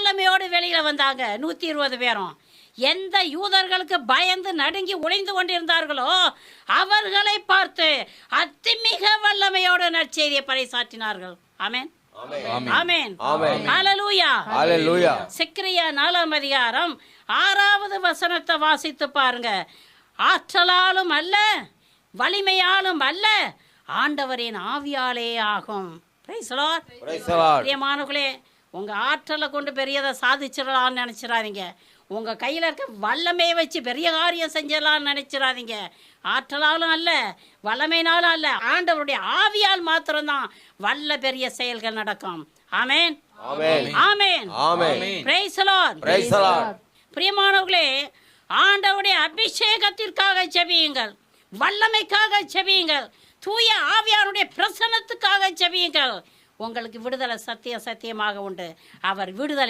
வல்லமையோடு வெளியில வந்தாங்க 120 பேரும். எந்த யூதர்களுக்கு பயந்து நடுங்கி ஒளிந்து கொண்டிருந்தார்களோ அவர்களை பார்த்து அதிமிக வல்லமையோடு நற்செய்தியை பறைசாற்றினார்கள். ஆமென், ஆமென், ஹல்லேலூயா, ஹல்லேலூயா. செக்கரியா 4ஆம் அதிகாரம் 6வது வசனத்தை வாசித்து பாருங்க. ஆற்றலாலும் அல்ல, வலிமையாலும் அல்ல, ஆண்டவரின் ஆவியாலே ஆகும். Price the Lord. Praise the Lord. பிரியமானவர்களே, உங்க ஆற்றலை கொண்டு பெரியதை சாதிச்சிடலாம்னு நினைச்சிடாதீங்க. உங்க கையில் இருக்க வல்லமையை வச்சு பெரிய காரியம் செஞ்சிடலாம்னு நினைச்சிடாதீங்க. ஆற்றலாலும் அல்ல, வல்லமையினாலும் அல்ல, ஆண்டவருடைய ஆவியால் மாத்திரம்தான் வல்ல பெரிய செயல்கள் நடக்கும். Amen, amen, amen, amen. Praise the Lord. Praise the Lord. பிரியமானவர்களே, ஆண்டவருடைய அபிஷேகத்திற்காக ஜெபியுங்கள், வல்லமைக்காக ஜெபியுங்கள், தூய ஆவியாருடைய பிரசன்னத்துக்காக ஜெபியுங்கள். உங்களுக்கு விடுதலை சத்தியமாக உண்டு. அவர் விடுதலை